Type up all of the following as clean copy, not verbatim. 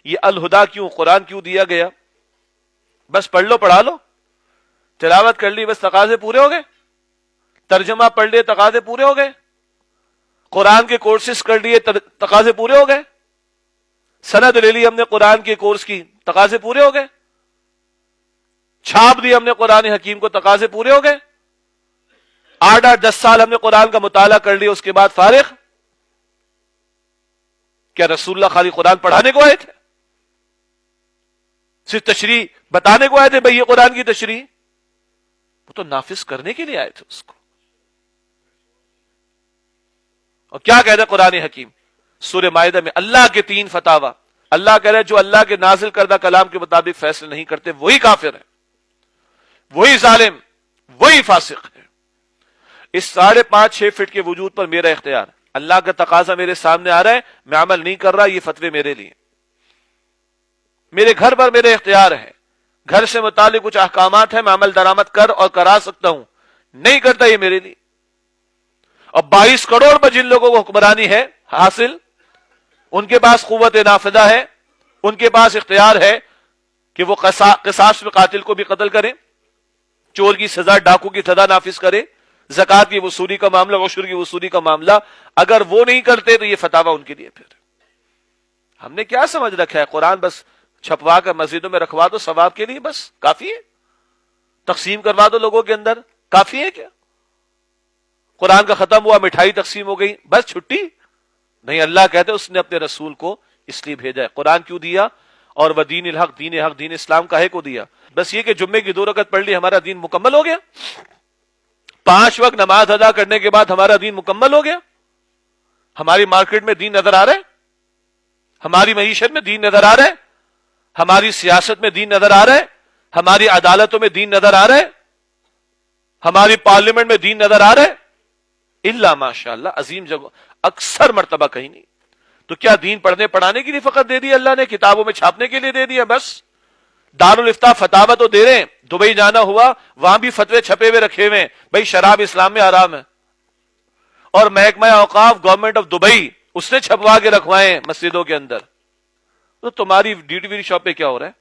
یہ الہدا کیوں، قرآن کیوں دیا گیا؟ بس پڑھ لو، پڑھا لو، تلاوت کر لی، بس تقاضے پورے ہو گئے، ترجمہ پڑھ لیے تقاضے پورے ہو گئے، قرآن کے کورسز کر لیے تقاضے پورے ہو گئے، سند لے لی ہم نے قرآن کے کورس کی، تقاضے پورے ہو گئے، چھاپ دی ہم نے قرآن حکیم کو، تقاضے پورے ہو گئے، 8-10 سال ہم نے قرآن کا مطالعہ کر لیا، اس کے بعد فارغ؟ کیا رسول اللہ خالی قرآن پڑھانے کو آئے تھے؟ صرف تشریح بتانے کو آئے تھے بھئی یہ قرآن کی تشریح؟ وہ تو نافذ کرنے کے لیے آئے تھے اس کو۔ اور کیا کہہ رہے قرآن حکیم سورہ مائدہ میں؟ اللہ کے 3 فتاوا، اللہ کہہ رہے جو اللہ کے نازل کردہ کلام کے مطابق فیصلے نہیں کرتے وہی کافر ہے، وہی ظالم، وہی فاسق ہے۔ اس 5.5-6 فٹ کے وجود پر میرا اختیار، اللہ کا تقاضا میرے سامنے آ رہا ہے، میں عمل نہیں کر رہا، یہ فتوے میرے لیے، میرے گھر پر میرے اختیار ہے، گھر سے متعلق کچھ احکامات ہیں، میں عمل درآمد کر اور کرا سکتا ہوں، نہیں کرتا یہ میرے لیے۔ اور 22 کروڑ پر جن لوگوں کو حکمرانی ہے حاصل، ان کے پاس قوت نافذہ ہے، ان کے پاس اختیار ہے کہ وہ قصاص میں قاتل کو بھی قتل کریں، چور کی سزا، ڈاکو کی سزا نافذ کرے، زکات کی وصولی کا معاملہ، عشر کی وصولی کا معاملہ، اگر وہ نہیں کرتے تو یہ فتاوا ان کے لیے۔ پھر ہم نے کیا سمجھ رکھا ہے؟ قرآن بس چھپوا کر مسجدوں میں رکھوا دو ثواب کے لیے، بس کافی ہے، تقسیم کروا دو لوگوں کے اندر، کافی ہے کیا؟ قرآن کا ختم ہوا، مٹھائی تقسیم ہو گئی، بس چھٹی؟ نہیں، اللہ کہتے اس نے اپنے رسول کو اس لیے بھیجا ہے۔ قرآن کیوں دیا؟ اور وہ دین الحق، دین حق، دین اسلام کاہے کو دیا؟ بس یہ کہ جمعے کی 2 رکعت پڑھ لی ہمارا دین مکمل ہو گیا، 5 وقت نماز ادا کرنے کے بعد ہمارا دین مکمل ہو گیا؟ ہماری مارکیٹ میں دین نظر آ رہا ہے؟ ہماری معیشت میں دین نظر آ رہا ہے؟ ہماری سیاست میں دین نظر آ رہا ہے؟ ہماری عدالتوں میں دین نظر آ رہا ہے؟ ہماری پارلیمنٹ میں دین نظر آ رہا ہے؟ الا ماشاء اللہ، عظیم جگہ، اکثر مرتبہ کہیں نہیں۔ تو کیا دین پڑھنے پڑھانے کے لیے فقط دے دیا اللہ نے، کتابوں میں چھاپنے کے لیے دے دیا بس؟ دارالفتاح فتاوا تو دے رہے ہیں، دبئی جانا ہوا وہاں بھی فتوے چھپے ہوئے رکھے ہوئے ہیں، بھائی شراب اسلام میں حرام ہے، اور محکمہ اوقاف گورنمنٹ آف دبئی اس نے چھپوا کے رکھوائے ہیں مسجدوں کے اندر۔ تو تمہاری ڈیوٹی فری شاپ پہ کیا ہو رہا ہے؟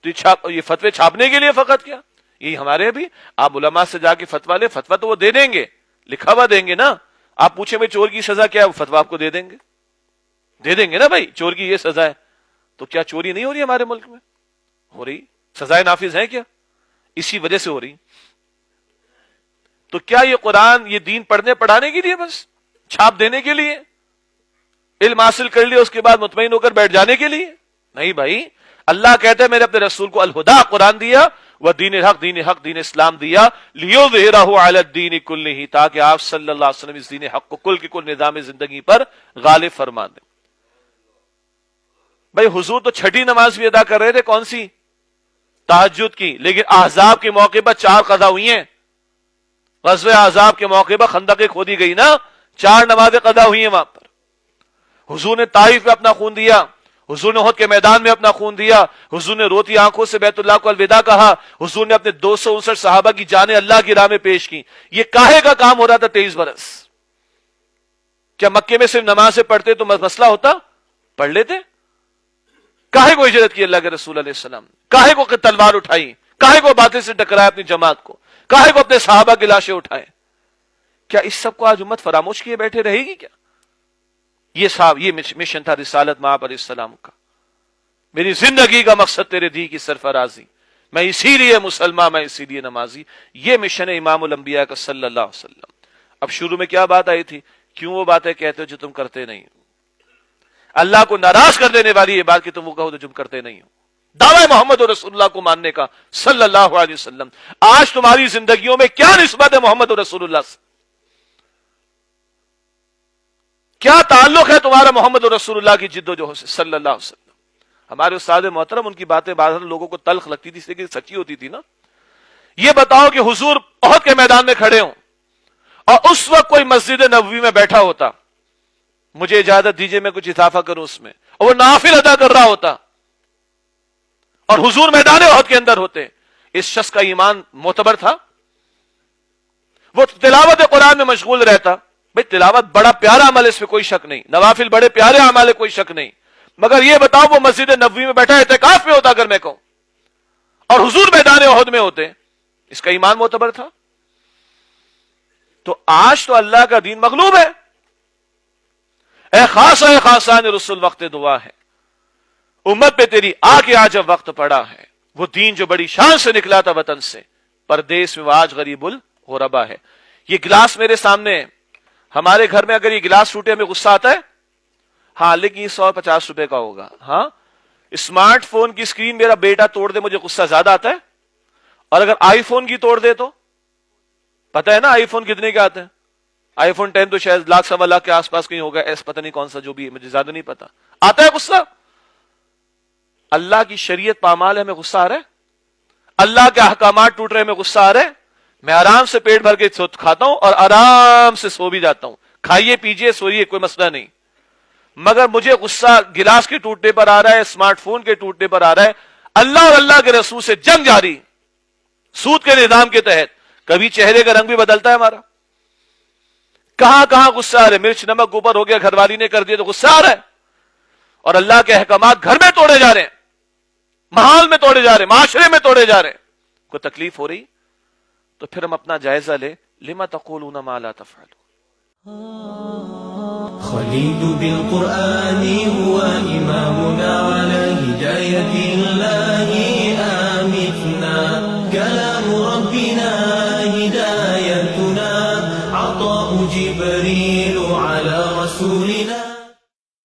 تو یہ فتوے چھاپنے کے لیے فقط کیا؟ یہ ہمارے بھی آپ علماء سے جا کے فتوا لے، فتوا تو وہ دے دیں گے، لکھا ہوا دیں گے نا۔ آپ پوچھیں بھائی چور کی سزا کیا ہے، وہ فتوا آپ کو دے دیں گے نا، بھائی چور کی یہ سزا ہے۔ تو کیا چوری نہیں ہو رہی ہمارے ملک میں؟ ہو رہی، سزائے نافذ ہیں کیا؟ اسی وجہ سے ہو رہی۔ تو کیا یہ قرآن، یہ دین پڑھنے پڑھانے کے لیے بس، چھاپ دینے کے لیے، علم حاصل کر لیا اس کے بعد مطمئن ہو کر بیٹھ جانے کے لیے؟ نہیں بھائی، اللہ کہتا ہے میں نے اپنے رسول کو الہدا قرآن دیا، وہ دین حق، دین حق، دین اسلام دیا، لیظہرہ علی الدین کلہ، تاکہ آپ صلی اللہ علیہ وسلم اس دین حق کو کل کے کل نظام زندگی پر غالب فرما دیں۔ بھائی حضور تو چھٹی نماز بھی ادا کر رہے تھے، کون سی؟ تہجد کی، لیکن احزاب کے موقع پر 4 قضا ہوئی ہیں، غزوہ احزاب کے موقع پر خندقیں کھودی گئی نا، 4 نمازیں قضا ہوئی ہیں وہاں پر۔ حضور نے طائف میں اپنا خون دیا، حضور نے احد کے میدان میں اپنا خون دیا، حضور نے روتی آنکھوں سے بیت اللہ کو الوداع کہا، حضور نے اپنے 259 صحابہ کی جانیں اللہ کی راہ میں پیش کی۔ یہ کاہے کا کام ہو رہا تھا 23 برس؟ کیا مکے میں صرف نمازیں پڑھتے تو مسئلہ ہوتا؟ پڑھ لیتے؟ کاہے کو ہجرت کی اللہ کے رسول علیہ السلام؟ کاہے کو تلوار اٹھائی؟ کاہے کو باتیں سے ٹکرایا اپنی جماعت کو؟ کاہے کو اپنے صحابہ کی لاشیں اٹھائے؟ کیا اس سب کو آج امت فراموش کیے بیٹھے رہے گی کیا؟ یہ مشن تھا رسالت مآب علیہ السلام کا، میری زندگی کا مقصد تیرے دی کی سرفرازی، میں اسی لیے مسلمان، میں اسی لیے نمازی۔ یہ مشن ہے امام الانبیاء کا صلی اللہ علیہ وسلم۔ اب شروع میں کیا بات آئی تھی؟ کیوں وہ باتیں کہتے ہو جو تم کرتے نہیں ہو؟ اللہ کو ناراض کر دینے والی یہ بات کہ تم وہ کہو جو تم کرتے نہیں ہو، دعوی محمد رسول اللہ کو ماننے کا صلی اللہ علیہ وسلم۔ آج تمہاری زندگیوں میں کیا نسبت ہے محمد رسول اللہ سے؟ کیا تعلق ہے تمہارا محمد رسول اللہ کی جد و جہد سے صلی اللہ علیہ وسلم؟ ہمارے استاد محترم، ان کی باتیں بعض لوگوں کو تلخ لگتی تھی، لیکن سچی ہوتی تھی نا۔ یہ بتاؤ کہ حضور احد کے میدان میں کھڑے ہوں اور اس وقت کوئی مسجد نبوی میں بیٹھا ہوتا، مجھے اجازت دیجئے میں کچھ اضافہ کروں اس میں، اور وہ نافل ادا کر رہا ہوتا اور حضور میدان احد کے اندر ہوتے، اس شخص کا ایمان معتبر تھا؟ وہ تلاوت قرآن میں مشغول رہتا۔ بھئی تلاوت بڑا پیارا عمل ہے، اس میں کوئی شک نہیں، نوافل بڑے پیارے عمل ہے، کوئی شک نہیں، مگر یہ بتاؤ وہ مسجد نبوی میں بیٹھا اعتکاف میں ہوتا اگر میں کہوں، اور حضور میدان احد میں ہوتے، اس کا ایمان معتبر تھا؟ تو آج تو اللہ کا دین مغلوب ہے۔ اے خاص اے خاصان رسول وقت دعا ہے، امت پہ تیری آ کے آج اب وقت پڑا ہے، وہ دین جو بڑی شان سے نکلا تھا وطن سے، پردیس میں وہ آج غریب الغربا ہے۔ یہ گلاس میرے سامنے ہے، ہمارے گھر میں اگر یہ گلاس ٹوٹے ہمیں غصہ آتا ہے؟ ہاں، لیکن یہ 150 روپے کا ہوگا۔ ہاں، اسمارٹ فون کی اسکرین میرا بیٹا توڑ دے مجھے غصہ زیادہ آتا ہے، اور اگر آئی فون کی توڑ دے تو پتا ہے نا آئی فون کتنے کے آتے ہیں؟ آئی فون 10 تو شاید لاکھ سوا لاکھ کے آس پاس کہیں ہوگا، ایس پتہ نہیں کون سا، جو بھی ہے مجھے زیادہ نہیں پتا۔ آتا ہے غصہ؟ اللہ کی شریعت پامال ہے، ہمیں غصہ آ رہا ہے؟ اللہ کے احکامات ٹوٹ رہے ہیں، ہمیں غصہ آ رہا ہے؟ میں آرام سے پیٹ بھر کے کھاتا ہوں اور آرام سے سو بھی جاتا ہوں، کھائیے پیجیے سوئیے، کوئی مسئلہ نہیں، مگر مجھے غصہ گلاس کے ٹوٹنے پر آ رہا ہے، اسمارٹ فون کے ٹوٹنے پر آ رہا ہے۔ اللہ اور اللہ کے رسول سے جنگ جاری، سود کے نظام کے تحت۔ کبھی چہرے کا رنگ بھی بدلتا ہے ہمارا، کہاں کہاں غصہ آ رہا ہے، مرچ نمک اوپر ہو گیا، گھر والی نے کر دیا تو غصہ آ رہا ہے، اور اللہ کے احکامات گھر میں توڑے جا رہے ہیں، محال میں توڑے جا رہے ہیں، معاشرے میں توڑے جا رہے ہیں، کوئی تکلیف ہو رہی تو پھر ہم اپنا جائزہ لیں، لما تقولون ما لا تفعلون۔ خليل بالقرآن هو إمامنا على هداية الله